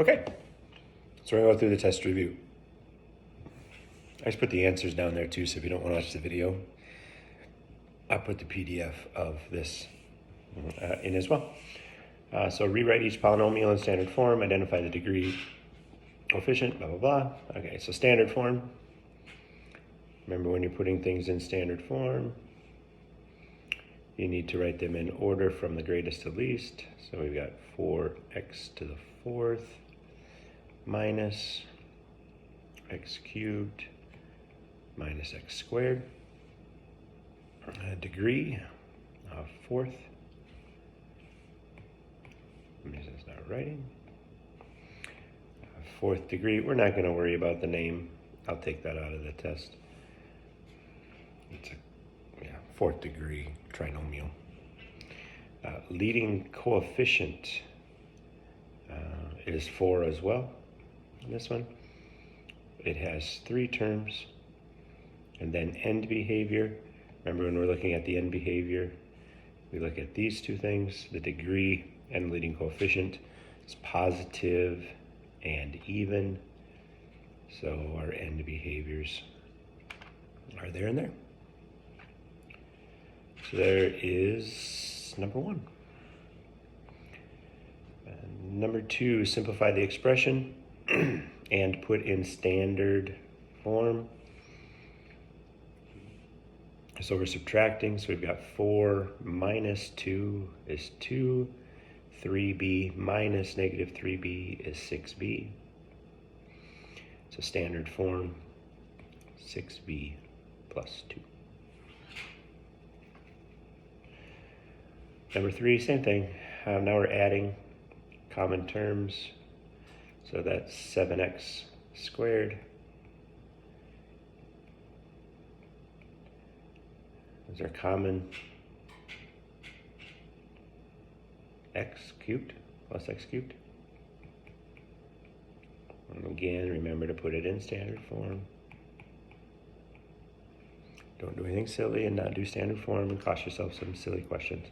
Okay, so we're gonna go through the test review. I just put the answers down there too, so if you don't want to watch the video, I put the PDF of this in as well. So rewrite each polynomial in standard form, identify the degree coefficient, blah, blah, blah. Okay, so standard form. Remember, when you're putting things in standard form, you need to write them in order from the greatest to least. So we've got 4x to the fourth minus x cubed minus x squared. Degree of fourth. It's not writing. Fourth degree. We're not going to worry about the name. I'll take that out of the test. It's a fourth degree trinomial. Leading coefficient is 4 as well. This one, it has 3 terms. And then end behavior. Remember, when we're looking at the end behavior, we look at these two things. The degree and leading coefficient is positive and even. So our end behaviors are there and there. So there is number 1. Number 2, simplify the expression and put in standard form. So we're subtracting, so we've got 4 minus 2 is 2, 3b minus negative 3b is 6b. So standard form, 6b plus 2. Number 3, same thing. Now we're adding common terms. So that's 7x squared. Those are common. X cubed plus x cubed. And again, remember to put it in standard form. Don't do anything silly and not do standard form and cost yourself some silly questions.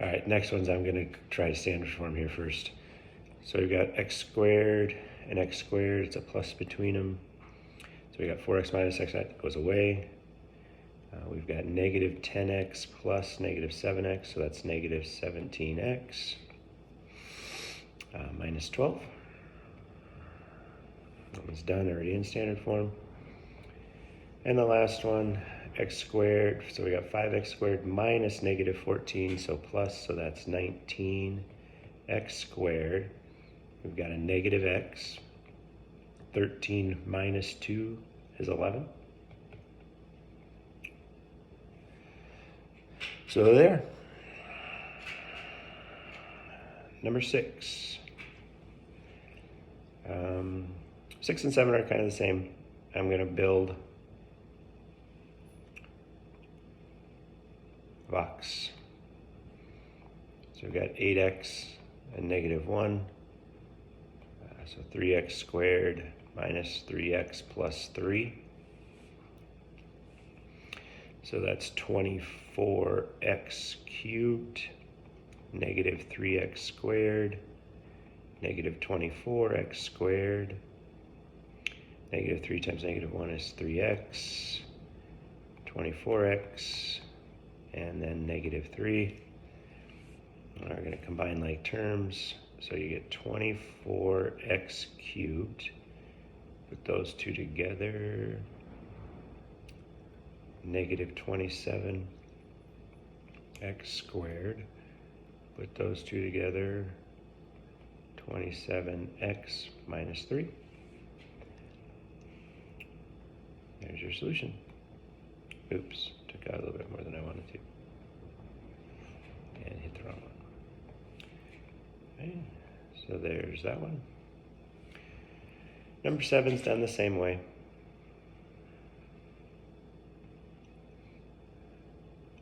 All right, next ones I'm going to try standard form here first. So we've got x squared and x squared. It's a plus between them. So we got 4x minus x, that goes away. We've got negative 10x plus negative 7x, so that's negative 17x minus 12. That one's done, already in standard form. And the last one, x squared, so we got 5x squared minus negative 14, so plus, so that's 19x squared. We've got a negative x. 13 minus 2 is 11. So there. Number 6. 6 and 7 are kind of the same. I'm going to build a box. So we've got 8x and negative 1. So 3x squared minus 3x plus 3. So that's 24x cubed, negative 3x squared, negative 24x squared. Negative 3 times negative 1 is 3x, 24x, and then negative 3. And we're going to combine like terms. So you get 24x cubed. Put those two together. Negative 27x squared. Put those two together. 27x minus 3. There's your solution. Oops, took out a little bit more than I wanted to. And hit the wrong one. Okay, so there's that one. Number 7's done the same way.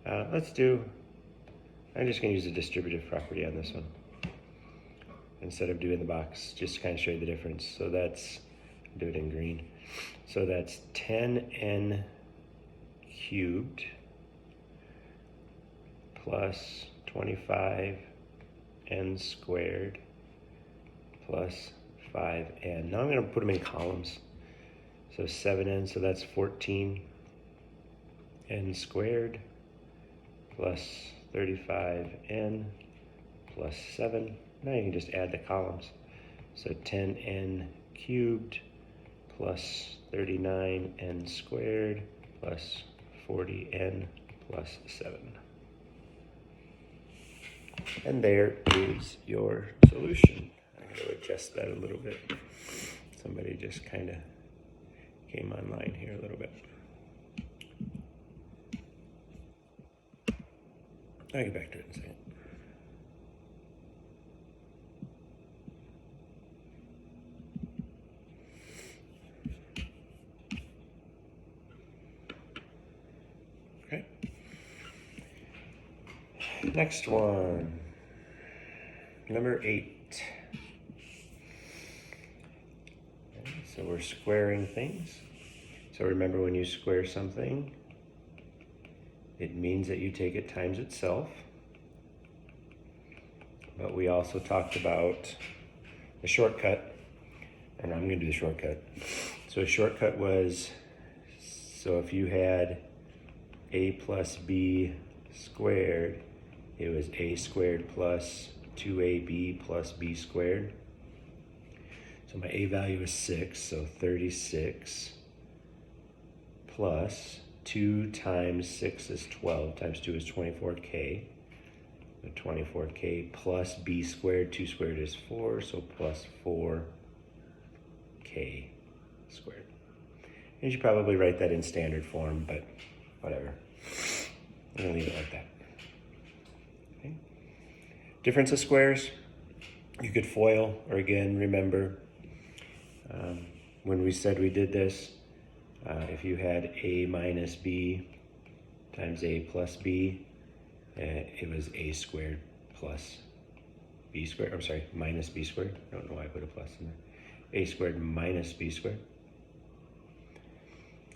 I'm just going to use the distributive property on this one instead of doing the box, just to kind of show you the difference. So that's, do it in green. So that's 10n cubed plus 25n squared plus 5n. Now I'm going to put them in columns. So 7n, so that's 14n squared plus 35n plus 7. Now you can just add the columns. So 10n cubed plus 39n squared plus 40n plus 7. And there is your solution. I'm going to adjust that a little bit. Somebody just kind of came online here a little bit. I'll get back to it in a second. Okay. Next one. Number 8. Okay, so we're squaring things. So remember, when you square something, it means that you take it times itself. But we also talked about the shortcut, and I'm going to do the shortcut. So a shortcut was, so if you had a plus b squared, it was a squared plus 2ab plus b squared. So my a value is 6, so 36 plus 2 times 6 is 12, times 2 is 24k. So 24k plus b squared, 2 squared is 4, so plus 4k squared. You should probably write that in standard form, but whatever. I'm gonna leave it like that. Okay. Difference of squares, you could FOIL, or again, remember, when we said we did this, if you had a minus b times a plus b, it was a squared plus b squared, I'm sorry, minus b squared. I don't know why I put a plus in there. A squared minus b squared.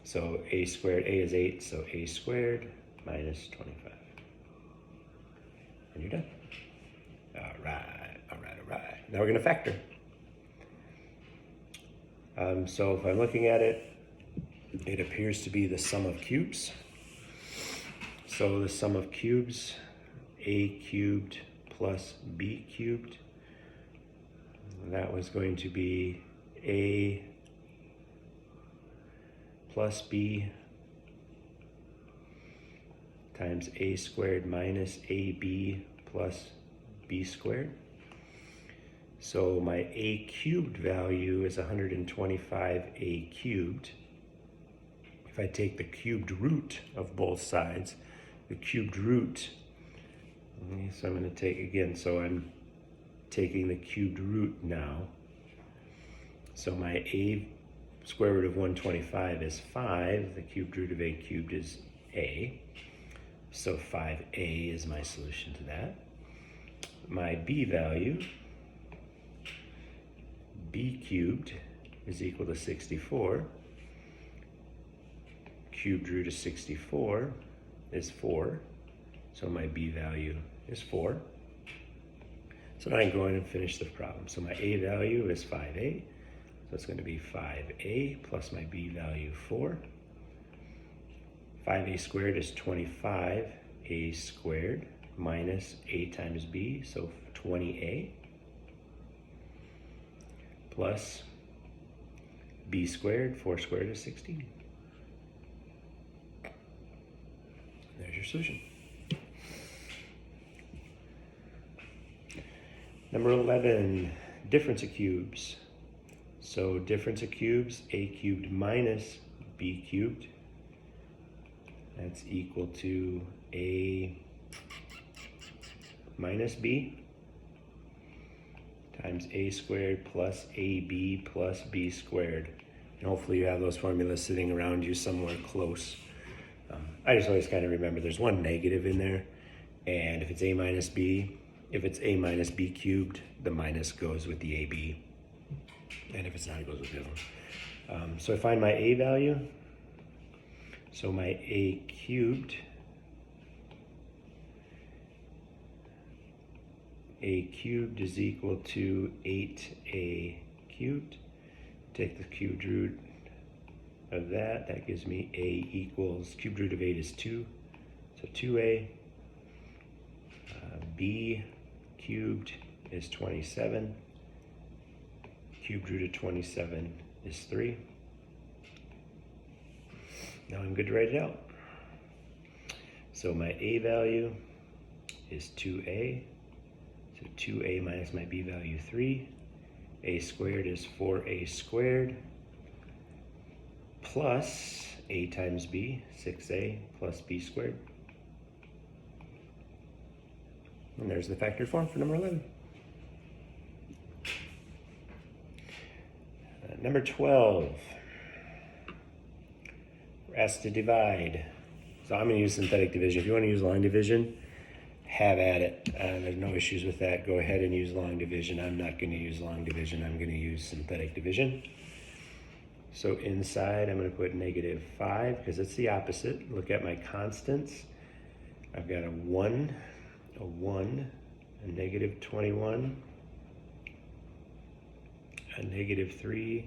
So a squared, a is 8, so a squared minus 25. And you're done. All right, all right, all right. Now we're going to factor. So if I'm looking at it, it appears to be the sum of cubes. So the sum of cubes, a cubed plus b cubed, that was going to be a plus b times a squared minus ab plus b squared. So my a cubed value is 125a cubed. If I take the cubed root of both sides, the cubed root, so I'm going to take again, so I'm taking the cubed root now. So my a square root of 125 is 5, the cubed root of a cubed is a, so 5a is my solution to that. My b value, b cubed is equal to 64. Cubed root of 64 is 4, so my b value is 4. So now I can go in and finish the problem. So my a value is 5a, so it's going to be 5a plus my b value 4. 5a squared is 25a squared minus a times b, so 20a, plus b squared, 4 squared is 16. There's your solution. Number 11, difference of cubes. So difference of cubes, a cubed minus b cubed, that's equal to a minus b times a squared plus ab plus b squared. And hopefully you have those formulas sitting around you somewhere close. I just always kind of remember there's one negative in there, and if it's a minus b, if it's a minus b cubed, the minus goes with the ab, and if it's not, it goes with the other one. So I find my a value. So my a cubed is equal to 8a cubed. Take the cubed root of that. That gives me a equals, cubed root of 8 is 2. So 2a. B cubed is 27. Cubed root of 27 is 3. Now I'm good to write it out. So my a value is 2a. So 2a minus my b value 3. A squared is 4a squared plus a times b, 6a plus b squared. And there's the factored form for number 11. Number 12. We're asked to divide. So I'm going to use synthetic division. If you want to use line division, have at it. There's no issues with that. Go ahead and use long division. I'm not going to use long division. I'm going to use synthetic division. So inside, I'm going to put -5 because it's the opposite. Look at my constants. I've got a 1, a -21, a -3,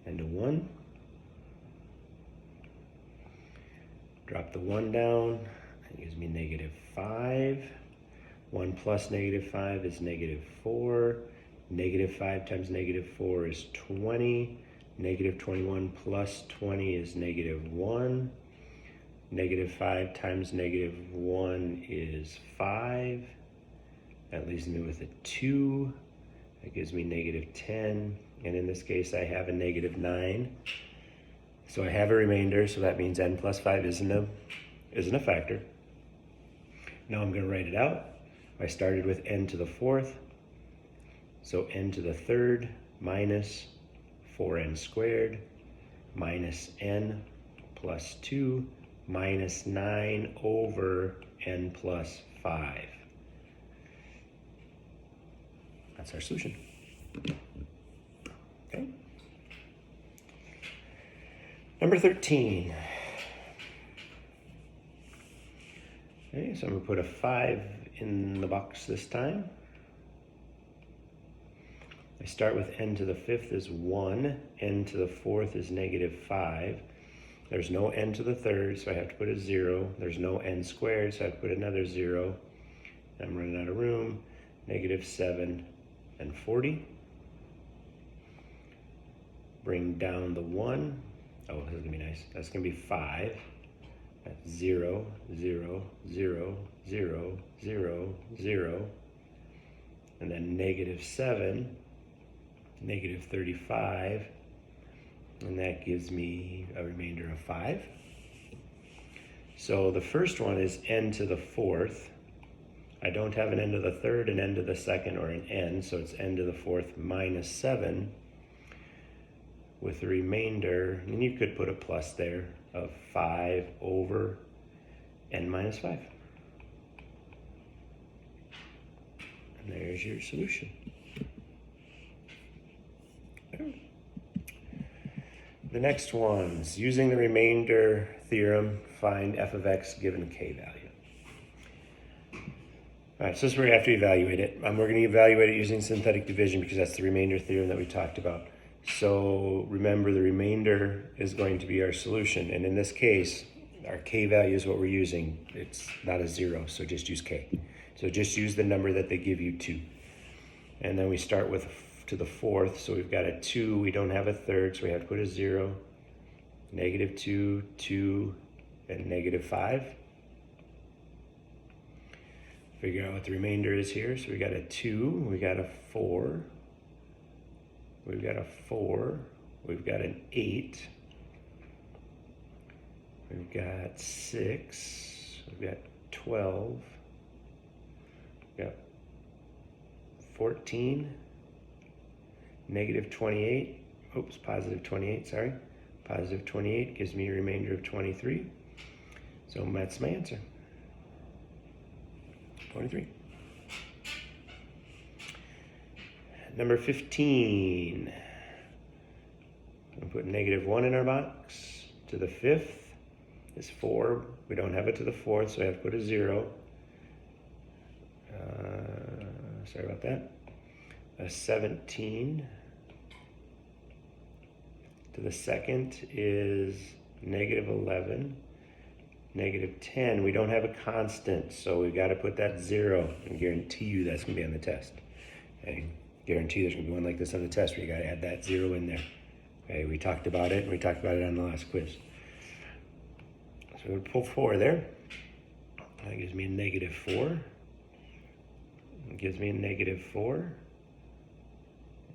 and a 1. Drop the 1 down. That gives me -5. 1 plus -5 is -4. -5 times -4 is 20. -21 plus 20 is -1. -5 times -1 is 5. That leaves me with a 2. That gives me -10. And in this case, I have a -9. So I have a remainder, so that means n plus 5 isn't a factor. Now I'm going to write it out. I started with n to the 4th. So n to the 3rd minus 4n squared minus n plus 2 minus 9 over n plus 5. That's our solution. Okay. Number 13. Okay, so I'm going to put a 5 in the box this time. I start with n to the 5th is 1, n to the 4th is -5. There's no n to the 3rd, so I have to put a 0. There's no n squared, so I have to put another 0. I'm running out of room. -7 and 40. Bring down the 1. Oh, this is going to be nice. That's going to be 5. That's 0, 0, 0, 0, 0, 0. And then -7, -35. And that gives me a remainder of 5. So the first one is n to the 4th. I don't have an n to the 3rd, an n to the 2nd, or an n, so it's n to the 4th minus 7 with the remainder, and you could put a plus there, of 5 over n minus 5. And there's your solution. The next one's using the remainder theorem, find f of x given k value. All right, so this is where we have to evaluate it. We're going to evaluate it using synthetic division because that's the remainder theorem that we talked about. So remember, the remainder is going to be our solution. And in this case, our k value is what we're using. It's not a 0, so just use k. So just use the number that they give you, 2. And then we start with to the 4th, so we've got a 2. We don't have a 3rd, so we have to put a 0. -2, 2, and -5. Figure out what the remainder is here. So we got a 2, we got a 4, we've got a 4, we've got an 8, we've got 6, we've got 12, we've got 14, -28, oops, +28, sorry. +28 gives me a remainder of 23. So that's my answer. 23. Number 15. We'll put -1 in our box. To the 5th is 4. We don't have it to the 4th, so I have to put a 0. Sorry about that. A 17. to the second is negative 11. Negative 10, we don't have a constant, so we've got to put that 0 and guarantee you that's going to be on the test. Okay, guarantee there's going to be one like this on the test where you got to add that 0 in there. Okay, we talked about it, and we talked about it on the last quiz. So we pull 4 there. That gives me a negative 4. It gives me a negative 4.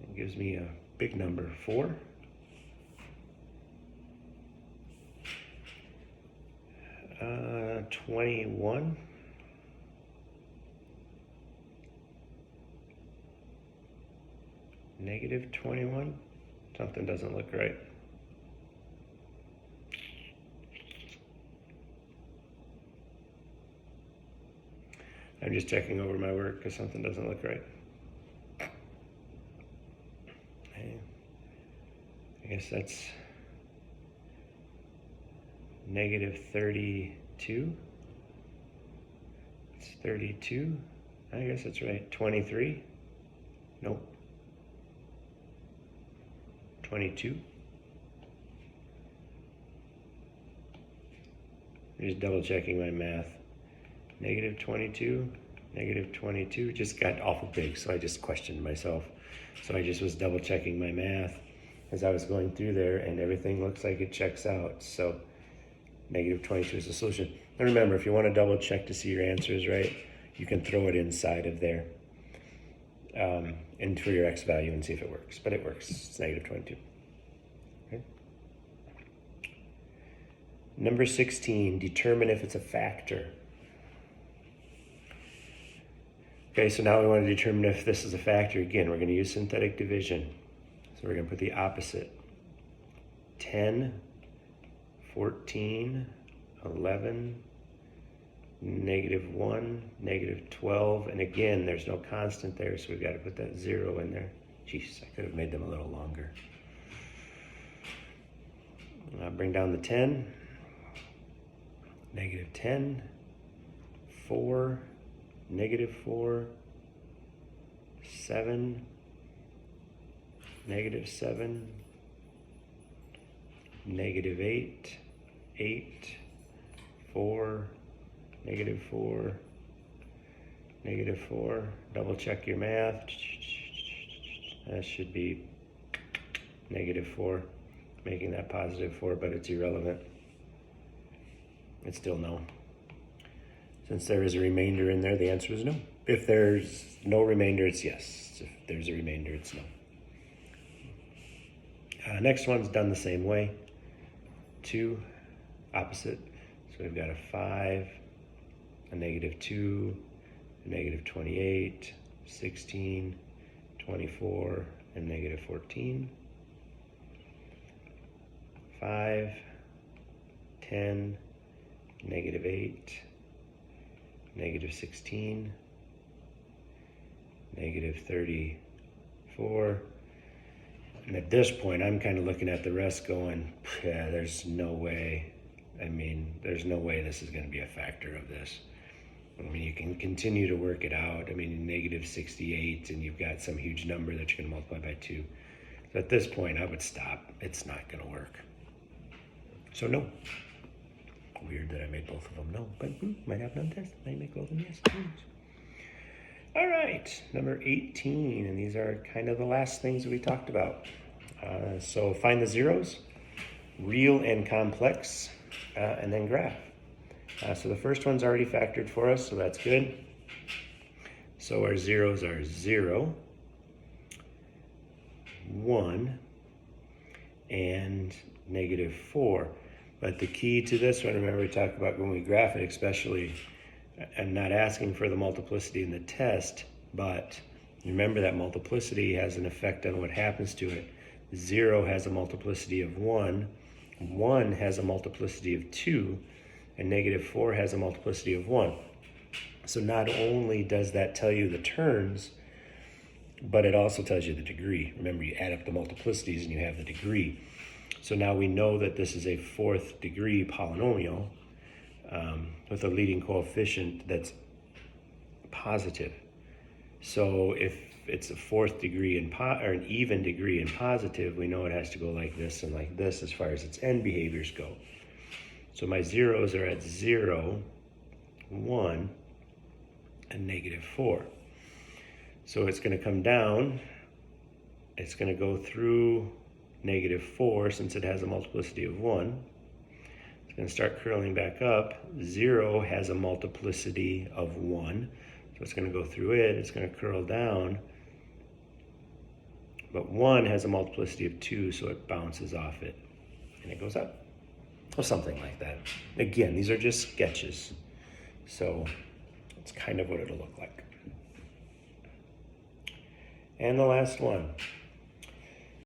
It gives me a big number, 4. Uh, 21. Negative 21. Something doesn't look right. I'm just checking over my work because something doesn't look right. Okay. I guess that's negative 32. It's 32. I guess that's right. 23. Nope. 22. I'm just double checking my math. Negative 22, negative 22, just got awful big, so I just questioned myself. So I just was double checking my math as I was going through there, and everything looks like it checks out. So negative 22 is the solution. And remember, if you want to double check to see your answers right, you can throw it inside of there and for your x value and see if it works. But it works. It's negative 22. Okay. Number 16, determine if it's a factor. Okay, so now we want to determine if this is a factor. Again, we're going to use synthetic division. So we're going to put the opposite. 10, 14, 11, negative 1, negative 12. And again, there's no constant there, so we've got to put that 0 in there. Jeez, I could have made them a little longer. I'll bring down the 10. Negative 10, 4, negative 4, 7, negative 7, negative 8, 8, 4, negative 4, negative 4. Double check your math. That should be negative 4, making that positive 4, but it's irrelevant. It's still no. Since there is a remainder in there, the answer is no. If there's no remainder, it's yes. If there's a remainder, it's no. Next one's done the same way. 2, opposite. So we've got a 5, a negative 2, a negative 28, 16, 24, and negative 14. 5, 10, negative 8, negative 16, negative 34. And at this point, I'm kind of looking at the rest going, yeah, there's no way. I mean, there's no way this is going to be a factor of this. I mean, you can continue to work it out. I mean, negative 68, and you've got some huge number that you're going to multiply by 2. So at this point, I would stop. It's not going to work. So no. Weird that I made both of them no, but might have none test. Might make both of them yes. All right, number 18, and these are kind of the last things that we talked about. So find the zeros, real and complex, and then graph. So the first one's already factored for us, so that's good. So our zeros are 0, 1, and negative 4. But the key to this one, remember we talked about when we graph it, especially, I'm not asking for the multiplicity in the test, but remember that multiplicity has an effect on what happens to it. 0 has a multiplicity of 1, 1 has a multiplicity of 2, and negative 4 has a multiplicity of 1. So not only does that tell you the terms, but it also tells you the degree. Remember, you add up the multiplicities and you have the degree. So now we know that this is a 4th degree polynomial with a leading coefficient that's positive. So if it's a fourth degree in or an even degree in positive, we know it has to go like this and like this as far as its end behaviors go. So my zeros are at 0, 1, and -4. So it's going to come down. It's going to go through -4 since it has a multiplicity of 1. It's going to start curling back up. 0 has a multiplicity of 1. So it's going to go through it. It's going to curl down. But 1 has a multiplicity of 2, so it bounces off it. And it goes up. Or something like that. Again, these are just sketches. So it's kind of what it'll look like. And the last one.